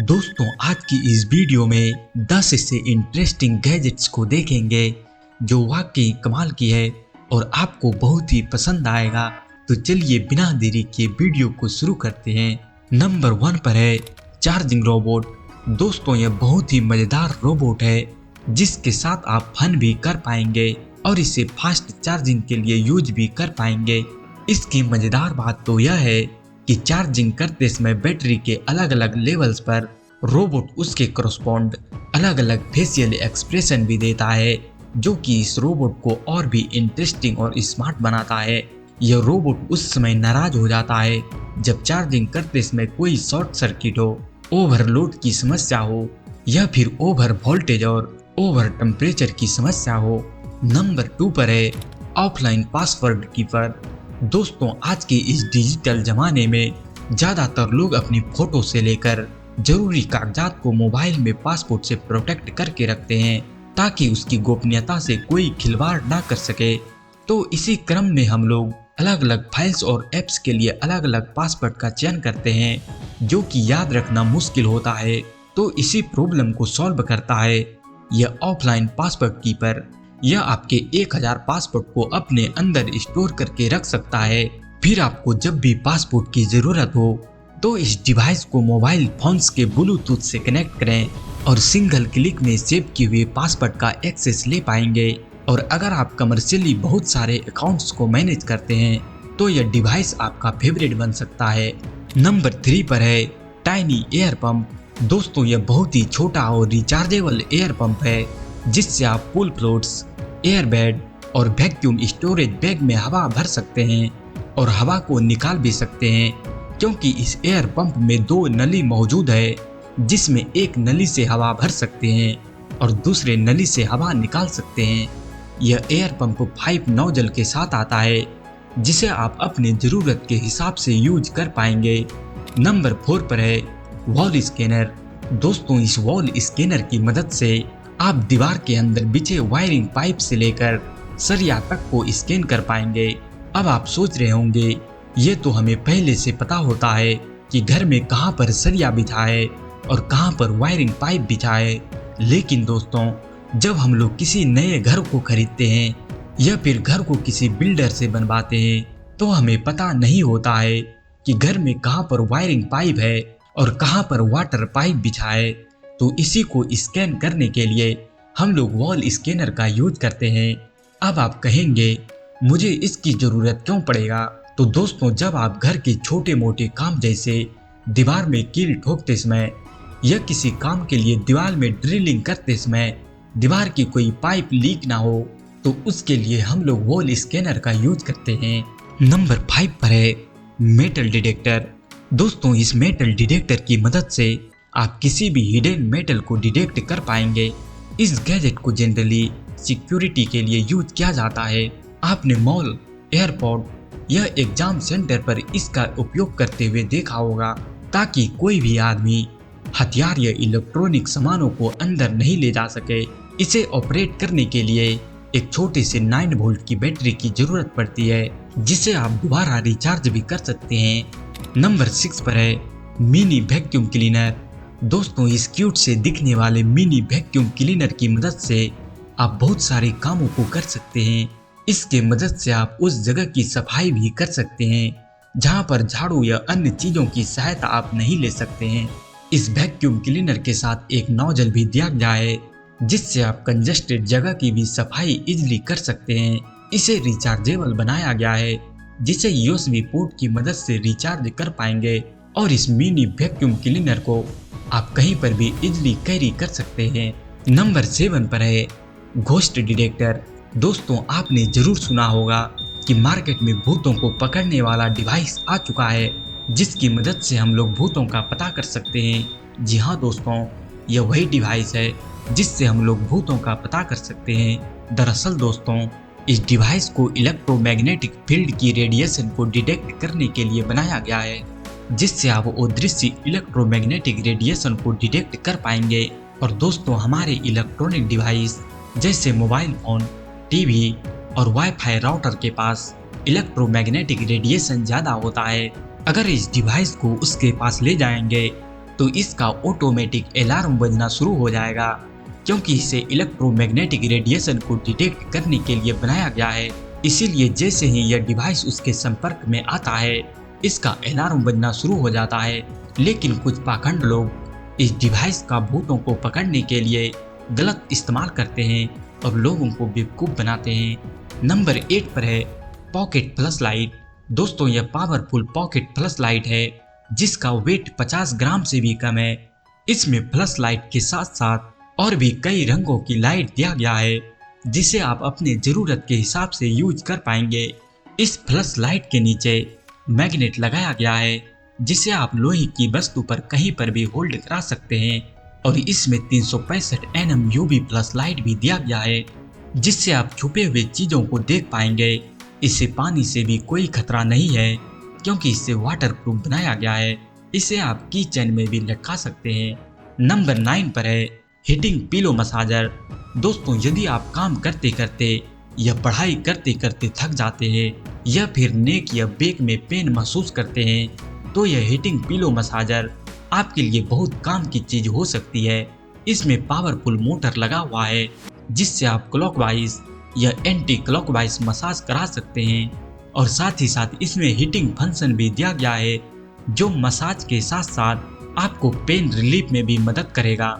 दोस्तों आज की इस वीडियो में 10 से इंटरेस्टिंग गैजेट्स को देखेंगे जो वाकई कमाल की है और आपको बहुत ही पसंद आएगा। तो चलिए बिना देरी के वीडियो को शुरू करते हैं। नंबर 1 पर है चार्जिंग रोबोट। दोस्तों यह बहुत ही मजेदार रोबोट है जिसके साथ आप फन भी कर पाएंगे और इसे फास्ट चार्जिंग के लिए यूज भी कर पाएंगे। इसकी मजेदार बात तो यह है कि चार्जिंग करते समय बैटरी के अलग अलग लेवल्स पर रोबोट उसके करस्पॉन्ड अलग अलग फेशियल एक्सप्रेशन भी देता है, जो कि इस रोबोट को और भी इंटरेस्टिंग और स्मार्ट बनाता है। यह रोबोट उस समय नाराज हो जाता है जब चार्जिंग करते समय कोई शॉर्ट सर्किट हो, ओवरलोड की समस्या हो या फिर ओवर वोल्टेज और ओवर टेम्परेचर की समस्या हो। नंबर 2 पर है ऑफलाइन पासवर्ड कीपर। दोस्तों आज के इस डिजिटल जमाने में ज्यादातर लोग अपनी फोटो से लेकर जरूरी कागजात को मोबाइल में पासपोर्ट से प्रोटेक्ट करके रखते हैं ताकि उसकी गोपनीयता से कोई खिलवाड़ ना कर सके। तो इसी क्रम में हम लोग अलग अलग फाइल्स और एप्स के लिए अलग अलग पासवर्ड का चयन करते हैं जो कि याद रखना मुश्किल होता है। तो इसी प्रॉब्लम को सॉल्व करता है यह ऑफलाइन पासवर्ड कीपर। यह आपके 1000 पासपोर्ट को अपने अंदर स्टोर करके रख सकता है। फिर आपको जब भी पासपोर्ट की जरूरत हो तो इस डिवाइस को मोबाइल फोन्स के ब्लूटूथ से कनेक्ट करें और सिंगल क्लिक में सेव किए हुए पासवर्ड का एक्सेस ले पाएंगे। और अगर आप कमर्शियली बहुत सारे अकाउंट्स को मैनेज करते हैं तो यह डिवाइस आपका फेवरेट बन सकता है। नंबर 3 पर है टाइनी एयर पंप। दोस्तों यह बहुत ही छोटा और रिचार्जेबल एयर पंप है जिससे आप पूल फ्लोट्स, एयर बेड और वैक्यूम स्टोरेज बैग में हवा भर सकते हैं और हवा को निकाल भी सकते हैं, क्योंकि इस एयर पंप में 2 नली मौजूद है जिसमें एक नली से हवा भर सकते हैं और दूसरे नली से हवा निकाल सकते हैं। यह एयर पंप 5 नोजल के साथ आता है जिसे आप अपनी जरूरत के हिसाब से यूज कर पाएंगे। नंबर 4 पर है वॉल स्कैनर। दोस्तों इस वॉल स्कैनर की मदद से आप दीवार के अंदर बिछे वायरिंग पाइप से लेकर सरिया तक को स्कैन कर पाएंगे। अब आप सोच रहे होंगे ये तो हमें पहले से पता होता है कि घर में कहां पर सरिया बिछा है और कहां पर वायरिंग पाइप बिछा है, लेकिन दोस्तों जब हम लोग किसी नए घर को खरीदते हैं या फिर घर को किसी बिल्डर से बनवाते हैं तो हमें पता नहीं होता है कि घर में कहां पर वायरिंग पाइप है और कहां पर वाटर पाइप बिछा है। तो इसी को स्कैन करने के लिए हम लोग वॉल स्कैनर का यूज करते हैं। अब आप कहेंगे मुझे इसकी जरूरत क्यों पड़ेगा? तो दोस्तों जब आप घर के छोटे मोटे काम जैसे दीवार में कील ठोकते समय या किसी काम के लिए दीवार में ड्रिलिंग करते समय दीवार की कोई पाइप लीक ना हो तो उसके लिए हम लोग वॉल स्कैनर का यूज करते हैं। नंबर 5 पर है मेटल डिटेक्टर। दोस्तों इस मेटल डिटेक्टर की मदद से आप किसी भी हिडन मेटल को डिटेक्ट कर पाएंगे। इस गैजेट को जनरली सिक्योरिटी के लिए यूज किया जाता है। आपने मॉल, एयरपोर्ट या एग्जाम सेंटर पर इसका उपयोग करते हुए देखा होगा ताकि कोई भी आदमी हथियार या इलेक्ट्रॉनिक सामानों को अंदर नहीं ले जा सके। इसे ऑपरेट करने के लिए एक छोटे से 9 वोल्ट की बैटरी की जरूरत पड़ती है जिसे आप दोबारा रिचार्ज भी कर सकते हैं। नंबर 6 पर है मिनी वैक्यूम क्लीनर। दोस्तों इस क्यूट से दिखने वाले मिनी वैक्यूम क्लीनर की मदद से आप बहुत सारे कामों को कर सकते हैं। इसके मदद से आप उस जगह की सफाई भी कर सकते हैं जहां पर झाड़ू या अन्य चीजों की सहायता आप नहीं ले सकते हैं। इस वैक्यूम क्लीनर के साथ एक नोजल भी दिया गया है जिससे आप कंजेस्टेड जगह की भी सफाई इजीली कर सकते हैं। इसे रिचार्जेबल बनाया गया है जिसे यूएसबी पोर्ट की मदद से रिचार्ज कर पाएंगे और इस मिनी वैक्यूम क्लीनर को आप कहीं पर भी इजीली कैरी कर सकते हैं। नंबर 7 पर है घोस्ट डिटेक्टर। दोस्तों आपने जरूर सुना होगा कि मार्केट में भूतों को पकड़ने वाला डिवाइस आ चुका है जिसकी मदद से हम लोग भूतों का पता कर सकते हैं। जी हाँ दोस्तों यह वही डिवाइस है जिससे हम लोग भूतों का पता कर सकते हैं। दरअसल दोस्तों इस डिवाइस को इलेक्ट्रोमैग्नेटिक फील्ड की रेडिएशन को डिटेक्ट करने के लिए बनाया गया है जिससे आप अदृश्य इलेक्ट्रोमैग्नेटिक रेडिएशन को डिटेक्ट कर पाएंगे। और दोस्तों हमारे इलेक्ट्रॉनिक डिवाइस जैसे मोबाइल फोन, टीवी और वाईफाई राउटर के पास इलेक्ट्रोमैग्नेटिक रेडिएशन ज्यादा होता है। अगर इस डिवाइस को उसके पास ले जाएंगे तो इसका ऑटोमेटिक अलार्म बजना शुरू हो जाएगा, क्योंकि इसे इलेक्ट्रोमैग्नेटिक रेडिएशन को डिटेक्ट करने के लिए बनाया गया है। इसीलिए जैसे ही यह डिवाइस उसके संपर्क में आता है, इसका अलार्म बजना शुरू हो जाता है। लेकिन कुछ पाखंड लोग इस डिवाइस का भूतों को पकड़ने के लिए गलत इस्तेमाल करते हैं और लोगों को बेवकूफ बनाते हैं। नंबर 8 पर है पॉकेट फ्लैश लाइट। दोस्तों, यह पावरफुल पॉकेट फ्लैश लाइट है जिसका वेट 50 ग्राम से भी कम है। इसमें फ्लैश लाइट के साथ साथ और भी कई रंगों की लाइट दिया गया है, जिसे आप अपने जरूरत के हिसाब से यूज कर पाएंगे। इस फ्लैश लाइट के नीचे मैग्नेट लगाया गया है, जिसे आप लोहे की वस्तु पर कहीं पर भी होल्ड करा सकते हैं। और इसमें 365 nm UV फ्लैश लाइट भी दिया गया है, जिससे आप छुपे हुए चीजों को देख पाएंगे। इससे पानी से भी कोई खतरा नहीं है, क्योंकि इसे वाटरप्रूफ बनाया गया है। इसे आप की चेन में भी लटका सकते हैं। नंबर 9 पर है हीटिंग पिलो मसाजर। दोस्तों, यदि आप काम करते करते या पढ़ाई करते करते थक जाते हैं या फिर नेक या बैक में पेन महसूस करते हैं, तो यह हीटिंग पिलो मसाजर आपके लिए बहुत काम की चीज हो सकती है। इसमें पावरफुल मोटर लगा हुआ है, जिससे आप क्लॉकवाइज या एंटी क्लॉकवाइज मसाज करा सकते हैं। और साथ ही साथ इसमें हीटिंग फंक्शन भी दिया गया है, जो मसाज के साथ साथ आपको पेन रिलीफ में भी मदद करेगा।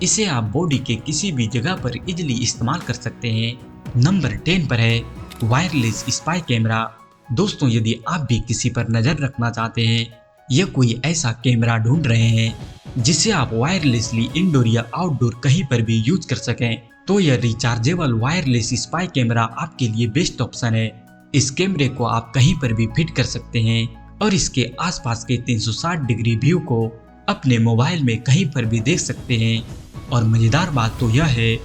इसे आप बॉडी के किसी भी जगह पर इजीली इस्तेमाल कर सकते हैं। नंबर 10 पर है वायरलेस स्पाई कैमरा। दोस्तों, यदि आप भी किसी पर नजर रखना चाहते हैं या कोई ऐसा कैमरा ढूंढ रहे हैं जिसे आप वायरलेसली इंडोर या आउटडोर कहीं पर भी यूज कर सकें, तो यह रिचार्जेबल वायरलेस स्पाई कैमरा आपके लिए बेस्ट ऑप्शन है। इस कैमरे को आप कहीं पर भी फिट कर सकते हैं और इसके आसपास के 360 डिग्री व्यू को अपने मोबाइल में कहीं पर भी देख सकते हैं। और मजेदार बात तो यह है,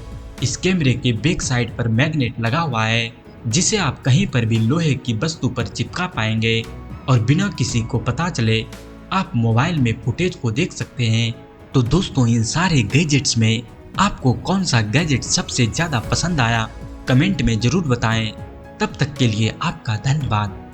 इस कैमरे के बैक साइड पर मैग्नेट लगा हुआ है, जिसे आप कहीं पर भी लोहे की वस्तु पर चिपका पाएंगे और बिना किसी को पता चले आप मोबाइल में फुटेज को देख सकते हैं। तो दोस्तों, इन सारे गैजेट्स में आपको कौन सा गैजेट सबसे ज्यादा पसंद आया, कमेंट में जरूर बताएं। तब तक के लिए आपका धन्यवाद।